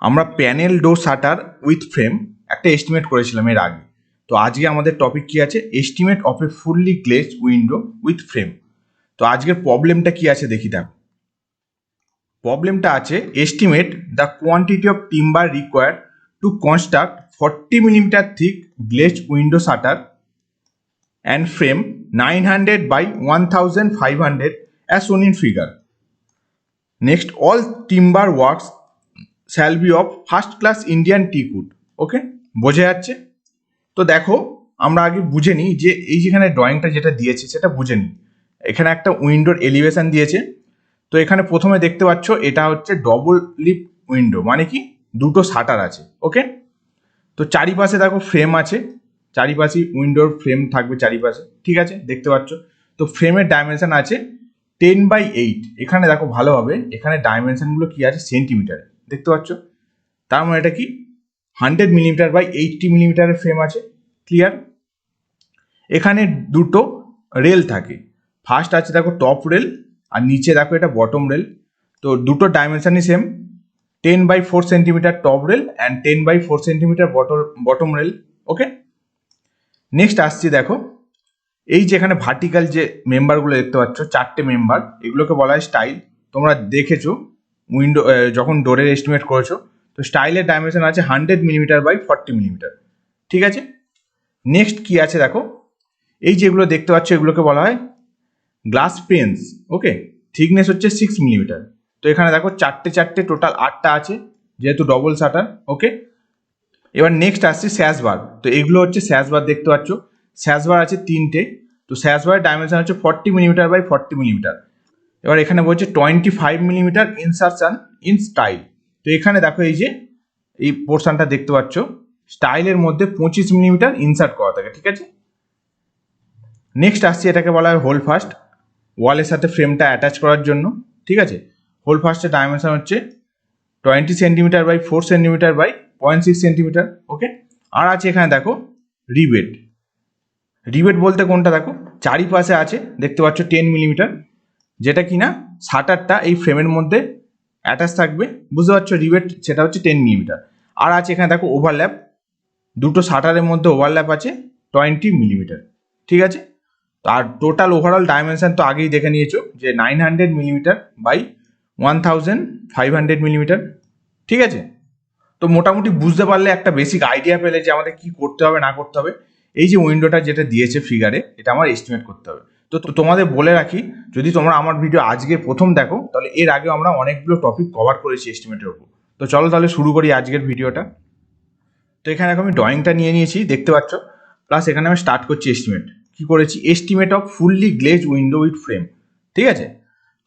আমরা panel door shutter with frame একটা estimate করেছিলাম এর আগে। তো আজকে আমাদের টপিক কি আছে, estimate of A fully glazed window with frame. তো আজকের প্রবলেমটা কি আছে দেখি। দেখো প্রবলেমটা আছে estimate the quantity of timber required to construct 40 millimetre thick glazed window shutter and frame 900 by 1500 as shown in figure. Next, all timber works shall be of first class Indian teak wood. ওকে, বোঝা যাচ্ছে? তো দেখো আমরা আগে বুঝে নিই যে এই যেখানে ড্রয়িংটা যেটা দিয়েছে সেটা বুঝে নিই। এখানে একটা উইন্ডোর এলিভেশন দিয়েছে। তো এখানে প্রথমে দেখতে পাচ্ছ এটা হচ্ছে ডবল লিপ উইন্ডো, মানে কি দুটো শাটার আছে। ওকে, তো চারিপাশে দেখো ফ্রেম আছে, চারিপাশে উইন্ডোর ফ্রেম থাকবে চারিপাশে, ঠিক আছে দেখতে পাচ্ছ। তো ফ্রেমের ডাইমেনশন আছে 10/8। এখানে দেখো ভালোভাবে, এখানে ডাইমেনশনগুলো কি আছে সেন্টিমিটার, দেখতে পাচ্ছ। তার মানে এটা কি 100 মিলিমিটার বাই 80 মিলিমিটারের ফ্রেম আছে। ক্লিয়ার? এখানে দুটো রেল থাকে, ফার্স্ট আছে দেখো টপ রেল, আর নিচে দেখো এটা বটম রেল। তো দুটো ডাইমেনশনই same, 10/4 centimetre top rail and 10/4 centimetre bottom rail. Okay, next আসছি দেখো এই যে এখানে ভার্টিক্যাল যে মেম্বারগুলো দেখতে পাচ্ছ, চারটে মেম্বার, এগুলোকে বলা হয় স্টাইল। তোমরা দেখেছো উইন্ডো যখন ডোরের এস্টিমেট করেছো, তো স্টাইলের ডাইমেনশন আছে 100 মিলিমিটার বাই 40 মিলিমিটার, ঠিক আছে। নেক্সট কি আছে দেখো, এই যেগুলো দেখতে পাচ্ছ এগুলোকে বলা হয় গ্লাস পেন্স। ওকে, থিকনেস হচ্ছে 6 মিলিমিটার। তো এখানে দেখো চারটে টোটাল 8টা আছে যেহেতু ডবল শাটার। ওকে, এবার নেক্সট আসছে স্যাশবার। তো এগুলো হচ্ছে স্যাশবার, দেখতে পাচ্ছ স্যাশবার আছে 3টে। তো স্যাশবারের ডাইমেনশন হচ্ছে 40 মিলিমিটার বাই 40 মিলিমিটার। এবার এখানে বলছে 25 মিলিমিটার ইনসারশন ইন স্টাইল। তো এখানে দেখো এই যে এই পোর্শনটা দেখতে পাচ্ছ, স্টাইলের মধ্যে 25 মিলিমিটার ইনসার্ট করা থাকে, ঠিক আছে। নেক্সট আসছে এটাকে বলা হয় হোল ফাস্ট, ওয়ালের সাথে ফ্রেমটা অ্যাটাচ করার জন্য, ঠিক আছে। হোল ফাস্টের ডাইমেনশন হচ্ছে 20 centimetre by 4 centimetre by 0.6 centimetre. Okay, আর আছে এখানে দেখো রিবেট। রিবেট বলতে কোনটা দেখো চারিপাশে আছে দেখতে পাচ্ছ 10 মিলিমিটার, যেটা কিনা শাটারটা এই ফ্রেমের মধ্যে অ্যাটাচ থাকবে, বুঝতে পারছো। রিবেট সেটা হচ্ছে 10 মিলিমিটার। আর আছে এখানে দেখো ওভারল্যাপ, দুটো শাটারের মধ্যে ওভারল্যাপ আছে 20 মিলিমিটার, ঠিক আছে। আর টোটাল ওভারঅল ডাইমেনশন তো আগেই দেখে নিয়েছো যে 900 মিলিমিটার বাই 1500 মিলিমিটার, ঠিক আছে। তো মোটামুটি বুঝতে পারলে, একটা বেসিক আইডিয়া পেলে যে আমাদের কি করতে হবে না করতে হবে। এই যে উইন্ডোটা যেটা দিয়েছে ফিগারে, এটা আমার এস্টিমেট করতে হবে। তো তোমাদের বলে রাখি, যদি তোমরা আমার ভিডিও আজকে প্রথম দেখো, তাহলে এর আগেও আমরা অনেকগুলো টপিক কভার করেছি এস্টিমেটের উপর। তো চলো তাহলে শুরু করি আজকের ভিডিওটা। তো এখানে আমি ড্রয়িংটা নিয়ে নিয়েছি দেখতে পাচ্ছ, প্লাস এখানে আমি স্টার্ট করছি এস্টিমেট। কি করেছি, estimate of fully glaze window with frame, ঠিক আছে।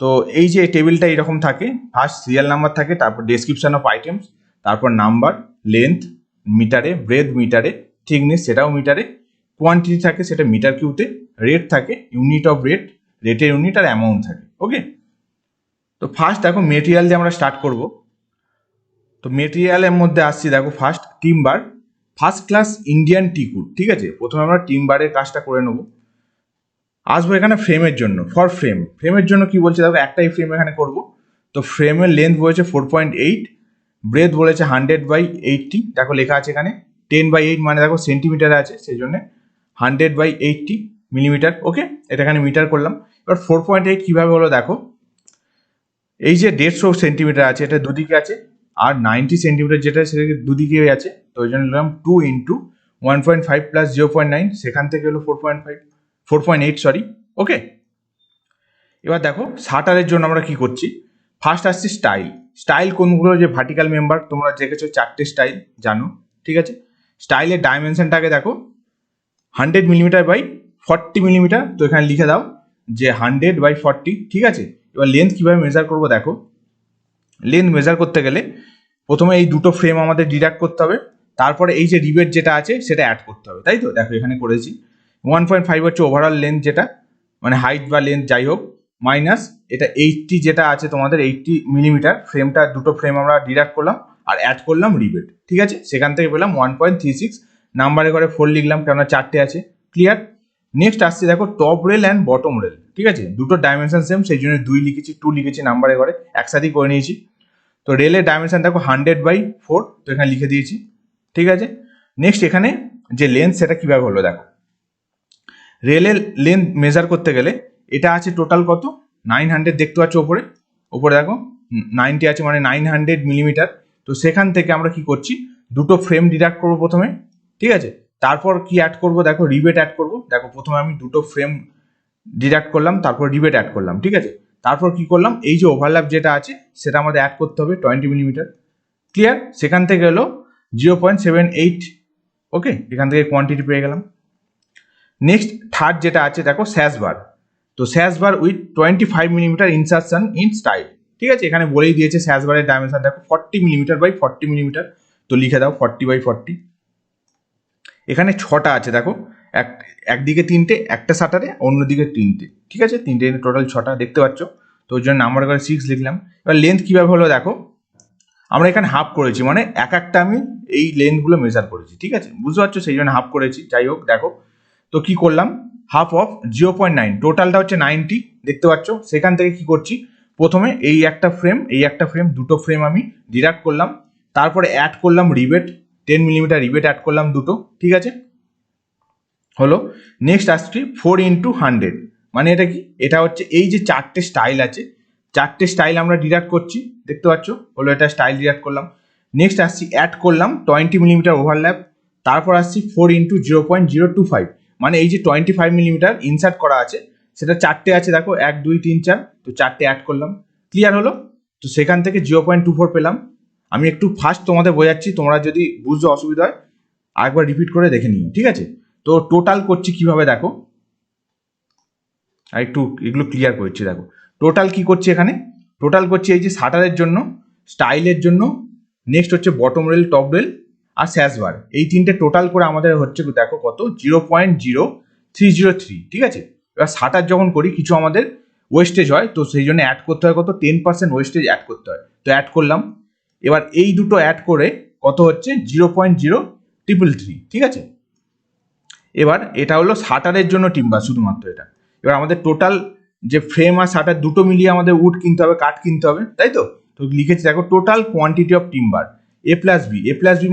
তো এই যে টেবিলটা এরকম থাকে, ফার্স্ট সিরিয়াল নাম্বার থাকে, তারপর ডেসক্রিপশন অফ আইটেমস, তারপর নাম্বার, লেন্থ মিটারে, ব্রেথ মিটারে, থিকনেস সেটাও মিটারে, কোয়ান্টিটি থাকে সেটা মিটার কিউতে, রেট থাকে ইউনিট অফ রেট, রেটের ইউনিট, আর অ্যামাউন্ট থাকে। ওকে, তো ফার্স্ট দেখো মেটেরিয়াল দিয়ে আমরা স্টার্ট করব। তো মেটেরিয়ালের মধ্যে আসছি দেখো first timber, first class Indian teakwood, ঠিক আছে। প্রথমে আমরা টিম্বারের কাজটা করে নেব। আসবো এখানে ফ্রেমের জন্য, ফর ফ্রেম। ফ্রেমের জন্য কি বলছে দেখো, একটাই ফ্রেম এখানে করব। তো ফ্রেমের লেন্থ বলেছে 4.8, ব্রেথ বলেছে 100/80, দেখো লেখা আছে এখানে 10/8 মানে দেখো সেন্টিমিটারে আছে, সেই জন্য 100/80 মিলিমিটার। ওকে, এটা এখানে মিটার করলাম। এবার 4.8 কীভাবে হলো দেখো, এই যে 150 সেন্টিমিটার আছে এটা দুদিকে আছে, আর 90 সেন্টিমিটার যেটা সেটা দুদিকে আছে। তো ওই জন্য নিলাম 2 × 1.5 প্লাস 0.9, সেখান থেকে হলো 4.8 সরি। ওকে, এবার দেখো শাটারের জন্য আমরা কি করছি, ফার্স্ট আসছে স্টাইল। স্টাইল কোনগুলো, যে ভার্টিক্যাল মেম্বার তোমরা দেখেছো 4টে স্টাইল জানো, ঠিক আছে। স্টাইলের ডাইমেনশনটাকে দেখো 100 মিলিমিটার বাই 40 মিলিমিটার। তো এখানে লিখে দাও যে 100/40, ঠিক আছে। এবার লেন্থ কীভাবে মেজার করবো দেখো, লেন্থ মেজার করতে গেলে প্রথমে এই দুটো ফ্রেম আমাদের ডিডাক্ট করতে হবে, তারপরে এই যে রিবেট যেটা আছে সেটা অ্যাড করতে হবে, তাই তো। দেখো এখানে করেছি 1.5 হচ্ছে ওভারঅল লেন্থ, যেটা মানে হাইট বা লেন্থ যাই হোক, মাইনাস এটা 80 যেটা আছে তোমাদের 80 মিলিমিটার, ফ্রেমটা দুটো ফ্রেম আমরা ডিডাক্ট করলাম আর অ্যাড করলাম রিবেট, ঠিক আছে। সেখান থেকে পেলাম 1.36, নাম্বারে করে 4 লিখলাম কেননা 4টে আছে। ক্লিয়ার? নেক্সট আসছে দেখো top rail and bottom rail, ঠিক আছে। দুটো ডাইমেনশন সেম, সেই জন্য 2 লিখেছি, 2 লিখেছি নাম্বারে করে, একসাথেই করে নিয়েছি। তো রেলের ডাইমেনশন দেখো 100/4, তো এখানে লিখে দিয়েছি, ঠিক আছে। নেক্সট এখানে যে লেন্থ সেটা কিভাবে হলো দেখো, রেলের লেন্থ মেজার করতে গেলে এটা আছে টোটাল কত 900 দেখতে পাচ্ছ ওপরে দেখো 90 আছে, মানে 900 মিলিমিটার। তো সেখান থেকে আমরা কি করছি, দুটো ফ্রেম ডিডাক্ট করবো প্রথমে, ঠিক আছে। তারপর কি অ্যাড করব দেখো, রিবেট অ্যাড করব। দেখো প্রথমে আমি দুটো ফ্রেম ডিডাক্ট করলাম, তারপর রিবেট অ্যাড করলাম, ঠিক আছে। তারপর কি করলাম, এই যে ওভারল্যাপ যেটা আছে সেটা আমাদের অ্যাড করতে হবে 20 মিলিমিটার, ক্লিয়ার। সেখান থেকে হলো 0.78, ওকে, এখান থেকে কোয়ান্টিটি পেয়ে গেলাম। নেক্সট থার্ড যেটা আছে দেখো স্যাশ বার, তো sash bar with 25 millimetre insertion in style, ঠিক আছে। এখানে বলেই দিয়েছে স্যাশ বারের ডাইমেনশন দেখো 40 মিলিমিটার/40 মিলিমিটার, তো লিখে দাও 40/40। এখানে 6টা আছে দেখো, একদিকে 3টে, একটা শাটারে, অন্যদিকে 3টে, ঠিক আছে। 3টে টোটাল 6টা দেখতে পাচ্ছ, তো ওই জন্য নাম্বার করে 6 লিখলাম। এবার লেন্থ কিভাবে হলো দেখো, আমরা এখানে হাফ করেছি, মানে একটা আমি এই লেন্থগুলো মেজার করেছি, ঠিক আছে, বুঝতে পারছো, সেই জন্য হাফ করেছি। যাই হোক দেখো, তো কি করলাম, হাফ অফ 0.9, টোটালটা হচ্ছে 90 দেখতে পাচ্ছ। সেখান থেকে কি করছি, প্রথমে এই একটা ফ্রেম দুটো ফ্রেম আমি ডিডাক্ট করলাম, তারপরে অ্যাড করলাম রিবেট 10 মিলিমিটার রিবেট অ্যাড করলাম দুটো, ঠিক আছে, হলো। নেক্সট আসছি 4x100, মানে এটা কি, এটা হচ্ছে এই যে 4টে স্টাইল আছে, 4টে স্টাইল আমরা ডিডাক্ট করছি দেখতে পাচ্ছ, হলো এটা স্টাইল ডিডাক্ট করলাম। নেক্সট আসছি অ্যাড করলাম 20 মিলিমিটার ওভারল্যাপ, তারপর আসছি 4x0.025, মানে এই যে 25 মিলিমিটার ইনসার্ট করা আছে সেটা 4টে আছে দেখো, 1 2 3 4, তো 4টে অ্যাড করলাম, ক্লিয়ার হলো। তো সেখান থেকে 0.24 পেলাম। আমি একটু ফার্স্ট তোমাদের বোঝাচ্ছি, তোমরা যদি বুঝতে অসুবিধা হয় আরেকবার রিপিট করে দেখে নিও, ঠিক আছে। তো টোটাল করছি কিভাবে দেখো, আর একটু এগুলো ক্লিয়ার করছি দেখো, টোটাল কি করছি এখানে, টোটাল করছি এই যে শাটারের জন্য, স্টাইলের জন্য, নেক্সট হচ্ছে বটম রেল, টপ রেল আর স্যাশ বার, এই 3টে টোটাল করে আমাদের হচ্ছে দেখো কত 0.0303, ঠিক আছে। এবার শাটার যখন করি কিছু আমাদের ওয়েস্টেজ হয়, তো সেই জন্য অ্যাড করতে হয় কত 10% ওয়েস্টেজ অ্যাড করতে হয়, তো অ্যাড করলাম। এবার এই দুটো অ্যাড করে কত হচ্ছে 0.0333, ঠিক আছে। এবার এটা হলো শাটারের জন্য টিম্বার, শুধুমাত্র এটা। এবার আমাদের টোটাল যে ফ্রেম আর শাটার দুটো মিলিয়ে আমাদের উড কিনতে হবে, কাঠ কিনতে হবে, তাই তো। তো লিখেছি দেখো total quantity of timber A+B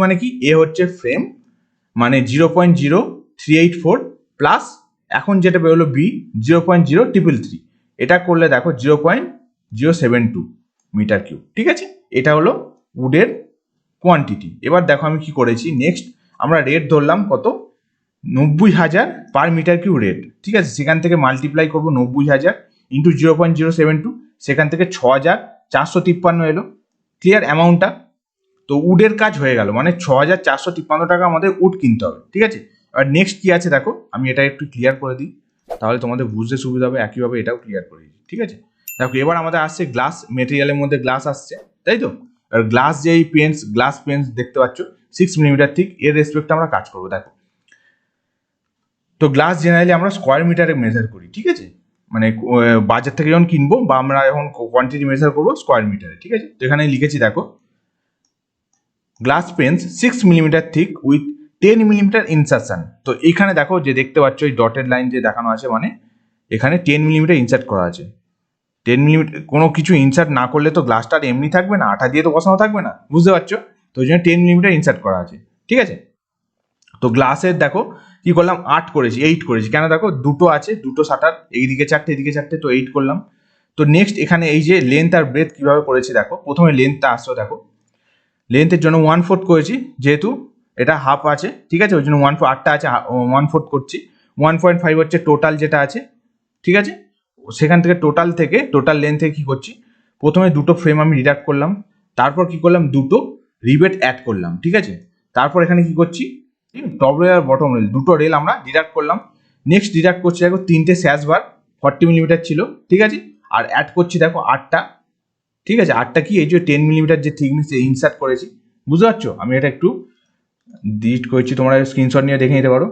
মানে কি, এ হচ্ছে ফ্রেম, মানে 0.0384 প্লাস এখন যেটা বেরোলো বি 0.0333, এটা করলে দেখো 0.072 মিটার কিউব, ঠিক আছে। এটা হলো উডের কোয়ান্টিটি। এবার দেখো আমি কি করেছি, নেক্সট আমরা রেট ধরলাম কত 90,000 পার মিটার কিউব রেট, ঠিক আছে। সেখান থেকে মাল্টিপ্লাই করবো 90,000 ইন্টু 0.072, সেখান থেকে 6,453 এলো, ক্লিয়ার অ্যামাউন্টটা। তো উডের কাজ হয়ে গেল, মানে 6,453 টাকা আমাদের উড কিনতে হবে, ঠিক আছে। আর নেক্সট কি আছে দেখো, আমি এটা একটু ক্লিয়ার করে দিই, তাহলে তোমাদের বুঝতে সুবিধা হবে। একইভাবে এটাও ক্লিয়ার করে দিই, ঠিক আছে। দেখো এবার আমাদের আসছে গ্লাস, মেটেরিয়ালের মধ্যে গ্লাস আসছে, তাই তো। আর গ্লাস যে এই গ্লাস পেন্স দেখতে পাচ্ছ 6 মিলিমিটার ঠিক, এর রেসপেক্টে আমরা কাজ করবো দেখো। তো গ্লাস জেনারেলি আমরা স্কোয়ার মিটারে মেজার করি, ঠিক আছে, মানে বাজার থেকে যখন কিনবো বা আমরা এখন কোয়ান্টিটি মেজার করবো স্কোয়ার মিটারে, ঠিক আছে। তো এখানে লিখেছি দেখো, glass panes 6 millimetre thick with 10 millimetre insertion. তো এখানে দেখো যে দেখতে পাচ্ছ এই ডটেড লাইন যে দেখানো আছে, মানে এখানে 10 মিলিমিটার ইনসার্ট করা আছে। 10 মিলিমিটার কোনো কিছু ইনসার্ট না করলে তো গ্লাসটা এমনি থাকবে না, আঠা দিয়ে তো বসানো থাকবে না, বুঝতে পারছো। তো ওই জন্য 10 মিলিমিটার ইনসার্ট করা আছে, ঠিক আছে। তো গ্লাসের দেখো কি করলাম, 8 করেছি, 8 করেছি, কেন দেখো দুটো আছে, দুটো শাটার, এইদিকে 4টে এদিকে 4টে, তো 8 করলাম। তো নেক্সট এখানে এই যে লেন্থ আর ব্রেথ কিভাবে করেছি দেখো, প্রথমে লেন্থটা আসছো দেখো, লেন্থের জন্য 1/4 করেছি, যেহেতু এটা হাফ আছে, ঠিক আছে, ওই জন্য 1/4, 8টা আছে 1/4 করছি। 1.5 হচ্ছে টোটাল যেটা আছে, ঠিক আছে। সেখান থেকে টোটাল লেন্থ থেকে কি করছি, প্রথমে দুটো ফ্রেম আমি ডিডাক্ট করলাম, তারপর কি করলাম দুটো রিবেট অ্যাড করলাম, ঠিক আছে। তারপর এখানে কি করছি, টপ রেল আর বটম রেল দুটো রেল আমরা ডিডাক্ট করলাম। নেক্সট ডিডাক্ট করছি দেখো 3টে স্যাশ বার 40 মিলিমিটার ছিল, ঠিক আছে, আর অ্যাড করছি দেখো 8টা, ঠিক আছে। 8টা কি, এই যে 10 মিলিমিটার যে থিকনেস ইনসার্ট করেছি, বুঝতে পারছো। আমি এটা একটু ডিলিট করেছি, তোমরা স্ক্রিনশট নিয়ে দেখে নিতে পারো।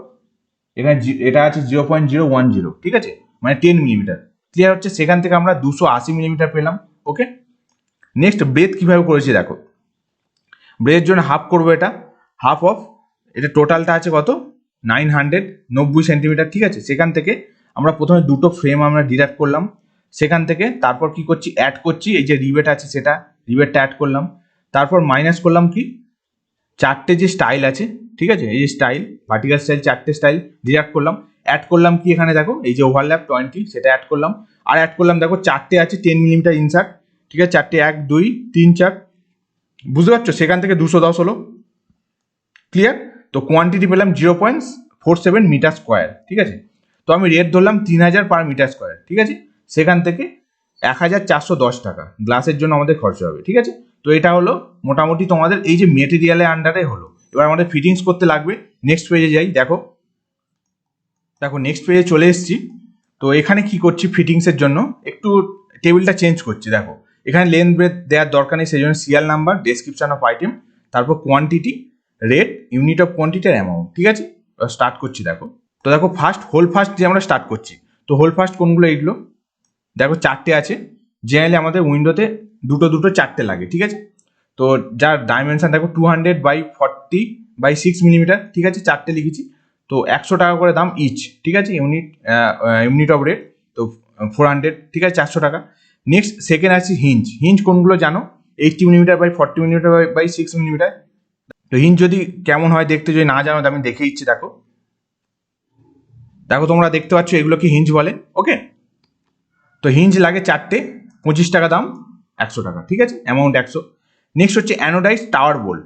এখানে এটা আছে 0.010, ঠিক আছে, মানে 10 মিলিমিটার, ক্লিয়ার হচ্ছে। সেখান থেকে আমরা 280 মিলিমিটার পেলাম, ওকে। নেক্সট ব্রেথ কিভাবে করেছি দেখো, ব্রেথের জন্য হাফ করবো, এটা হাফ অফ, এটা টোটালটা আছে কত 990 সেন্টিমিটার, ঠিক আছে। সেখান থেকে আমরা প্রথমে দুটো ফ্রেম আমরা ডিডাক্ট করলাম, সেখান থেকে তারপর কি করছি, অ্যাড করছি এই যে রিবেট আছে সেটা রিবেটটা অ্যাড করলাম, তারপর মাইনাস করলাম কি চারটে যে স্টাইল আছে, ঠিক আছে, এই যে স্টাইল ভার্টিক্যাল স্টাইল চারটে স্টাইল ডিডাক্ট করলাম, অ্যাড করলাম কি এখানে দেখো এই যে ওভারল্যাপ 20 সেটা অ্যাড করলাম, আর অ্যাড করলাম দেখো চারটে আছে 10 মিলিমিটার ইনসার্ট, ঠিক আছে, চারটে 1 2 3 4, বুঝতে পারছো, সেখান থেকে 210 হলো, ক্লিয়ার। তো কোয়ান্টিটি পেলাম 0.47 মিটার স্কোয়ার, ঠিক আছে। তো আমি রেট ধরলাম 3000 পার মিটার স্কোয়ার, ঠিক আছে, সেখান থেকে 1410 টাকা গ্লাসের জন্য আমাদের খরচা হবে, ঠিক আছে। তো এটা হলো মোটামুটি তোমাদের এই যে মেটেরিয়ালের আন্ডারে হলো। এবার আমাদের ফিটিংস করতে লাগবে। নেক্সট পেজে যাই, দেখো নেক্সট পেজে চলে এসেছি। তো এখানে কি করছি, ফিটিংসের জন্য একটু টেবিলটা চেঞ্জ করছি। দেখো এখানে লেন্থ ব্রেথ দেওয়ার দরকার নেই, সেই জন্য serial number, description of item, তারপর quantity, rate, unit of quantity আর অ্যামাউন্ট, ঠিক আছে। স্টার্ট করছি। দেখো তো দেখো হোল ফার্স্ট যে আমরা স্টার্ট করছি, তো হোল ফার্স্ট কোনগুলো এইগুলো দেখো চারটে আছে, জেনারেলি আমাদের উইন্ডোতে দুটো চারটে লাগে, ঠিক আছে। তো যার ডাইমেনশন দেখো 200/40/6 মিলিমিটার, ঠিক আছে, চারটে লিখেছি। তো 100 টাকা করে দাম ইচ, ঠিক আছে, ইউনিট অফ রেট, তো 400, ঠিক আছে, 400 টাকা। নেক্সট সেকেন্ড আছে হিঞ্জ কোনগুলো জানো, 80 মিলিমিটার/40 মিলিমিটার/6 মিলিমিটার। তো হিঞ্জ যদি কেমন হয় দেখতে যদি না জানো, আমি দেখে দিচ্ছি। দেখো তোমরা দেখতে পাচ্ছ এগুলো কি হিঞ্জ বলে, ওকে। তো হিঞ্জ লাগে চারটে, 25 টাকা দাম, 100 টাকা, ঠিক আছে, অ্যামাউন্ট 100। নেক্সট হচ্ছে anodize tower bolt,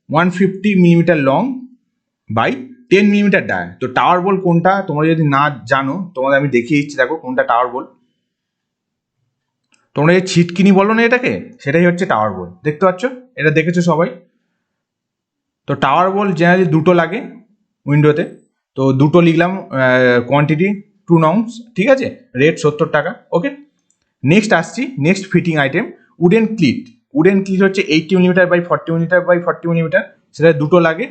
150 millimetre long by 10 millimetre dia. তো টাওয়ার বোল কোনটা তোমরা যদি না জানো, তোমাদের আমি দেখিয়ে দিচ্ছি। দেখো কোনটা টাওয়ার বোল, তোমরা যে ছিটকিনি বলো না এটাকে, সেটাই হচ্ছে টাওয়ার বোল, দেখতে পাচ্ছ, এটা দেখেছো সবাই। তো টাওয়ার বোল জেনারেলি দুটো লাগে উইন্ডোতে, তো দুটো লিখলাম, কোয়ান্টিটি 2 নংস, ঠিক আছে, রেট 70 টাকা, ওকে। নেক্সট আসছি, next fitting item wooden cleat হচ্ছে 80 মিলিমিটার/40 মিলিমিটার/40 মিলিমিটার, সেটা দুটো লাগে,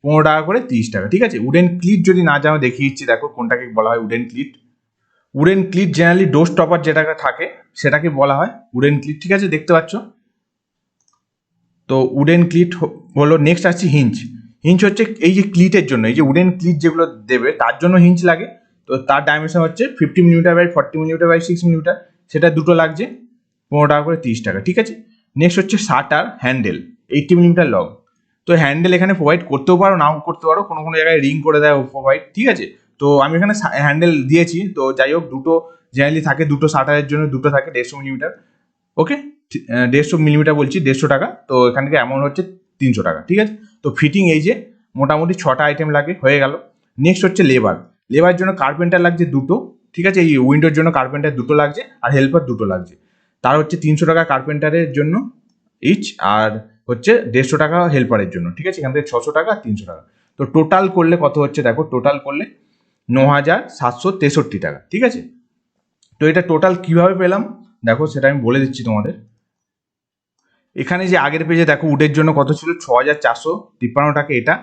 15 টাকা করে, 30 টাকা, ঠিক আছে। উডেন ক্লিট যদি না জানো দেখিয়ে দিচ্ছি। দেখো কোনটাকে বলা হয় উডেন ক্লিট জেনারেলি ডোর স্টপার যেটাকে থাকে সেটাকে বলা হয় উডেন ক্লিট, ঠিক আছে, দেখতে পাচ্ছ। তো উডেন ক্লিট হলো। নেক্সট আসছি হিঞ্জ হচ্ছে এই যে ক্লিটের জন্য, এই যে উডেন ক্লিট যেগুলো দেবে তার জন্য হিঞ্জ লাগে। তো তার ডাইমেনশন হচ্ছে 50 মিলিমিটার/40 মিলিমিটার/6 মিলিমিটার, সেটা দুটো লাগছে, 15 টাকা করে, 30 টাকা, ঠিক আছে। নেক্সট হচ্ছে শাটার হ্যান্ডেল, 80 মিলিমিটার লং। তো হ্যান্ডেল এখানে প্রোভাইড করতেও পারো, নাও করতে পারো, কোনো জায়গায় রিং করে দেয় প্রোভাইড, ঠিক আছে। তো আমি এখানে হ্যান্ডেল দিয়েছি। তো যাই হোক, দুটো জেনারেলি থাকে, দুটো শাটারের জন্য দুটো থাকে, 150 মিলিমিটার, ওকে, 150 মিলিমিটার বলছি, 150 টাকা। তো এখান থেকে অ্যামাউন্ট হচ্ছে 300 টাকা, ঠিক আছে। তো ফিটিং এই যে মোটামুটি 6টা আইটেম লাগে, হয়ে গেল। নেক্সট হচ্ছে লেবার জন্য কার্পেন্টার লাগছে দুটো, ঠিক আছে, এই উইন্ডোর জন্য কার্পেন্টার দুটো লাগছে, আর হেল্পার দুটো লাগছে। তার হচ্ছে 300 টাকা কার্পেন্টারের জন্য ইচ, আর হচ্ছে 150 টাকা হেল্পারের জন্য, ঠিক আছে। এখান থেকে 600 টাকা আর 300 টাকা। তো টোটাল করলে কত হচ্ছে, দেখো টোটাল করলে 9763 টাকা, ঠিক আছে। তো এটা টোটাল কিভাবে পেলাম দেখো, সেটা আমি বলে দিচ্ছি তোমাদের। এখানে যে আগের পেজে দেখো উডের জন্য কত ছিল, 6453 টাকা, এটা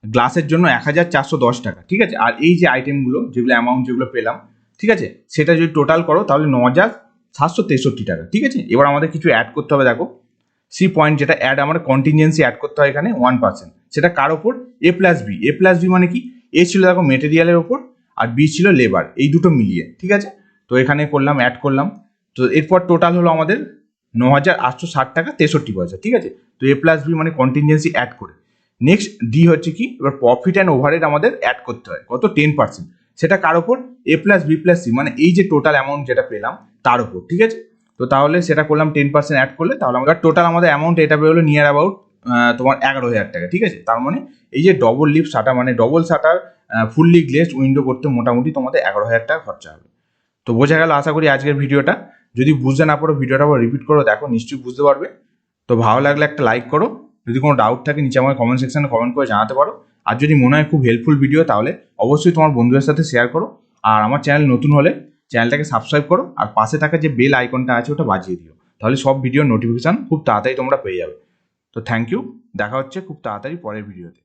গ্লাসের জন্য 1410 টাকা, ঠিক আছে। আর এই যে আইটেমগুলো যেগুলো অ্যামাউন্ট যেগুলো পেলাম, ঠিক আছে, সেটা যদি টোটাল করো তাহলে 9763 টাকা, ঠিক আছে। এবার আমাদের কিছু অ্যাড করতে হবে। দেখো পয়েন্ট যেটা অ্যাড, আমার কন্টিনজেন্সি অ্যাড করতে হয় এখানে 1%, সেটা কার ওপর, A+B মানে কি, এ ছিল দেখো মেটেরিয়ালের ওপর, আর বি ছিল লেবার, এই দুটো মিলিয়ে, ঠিক আছে। তো এখানে করলাম, অ্যাড করলাম। তো এরপর টোটাল হলো আমাদের 9860 টাকা 63 পয়সা, ঠিক আছে। তো A+B মানে কন্টিনজেন্সি অ্যাড করে। নেক্সট ডি হচ্ছে কি, এবার প্রফিট অ্যান্ড ওভারহেড আমাদের অ্যাড করতে হয়, কত, 10%, সেটা কার ওপর, A+B+C মানে এই যে টোটাল অ্যামাউন্ট যেটা পেলাম তার উপর, ঠিক আছে। তো তাহলে সেটা করলাম 10% অ্যাড করলে, তাহলে আমাদের টোটাল আমাদের অ্যামাউন্ট এটা বেরোলো নিয়ার অ্যাবাউট তোমার 11,000 টাকা, ঠিক আছে। তার মানে এই যে ডবল লিফ শাটার মানে double shutter fully glazed window করতে মোটামুটি তোমাদের 11,000 টাকা খরচা হবে। তো বোঝা গেল আশা করি আজকের ভিডিওটা। যদি বুঝতে না পারো ভিডিওটা আবার রিপিট করো, দেখো নিশ্চয়ই বুঝতে পারবে। তো ভালো লাগলে একটা লাইক করো, যদি কোনো ডাউট থাকে নিচে আমার কমেন্ট সেকশনে কমেন্ট করে জানাতে পারো। আর যদি মনে হয় খুব হেল্পফুল ভিডিও, তাহলে অবশ্যই তোমার বন্ধুদের সাথে শেয়ার করো। আর আমার চ্যানেল নতুন হলে চ্যানেলটাকে সাবস্ক্রাইব করো, আর পাশে থাকা যে বেল আইকনটা আছে ওটা বাজিয়ে দিও, তাহলে সব ভিডিওর নোটিফিকেশান খুব তাড়াতাড়ি তোমরা পেয়ে যাবে। তো থ্যাংক ইউ, দেখা হচ্ছে খুব তাড়াতাড়ি পরের ভিডিওতে।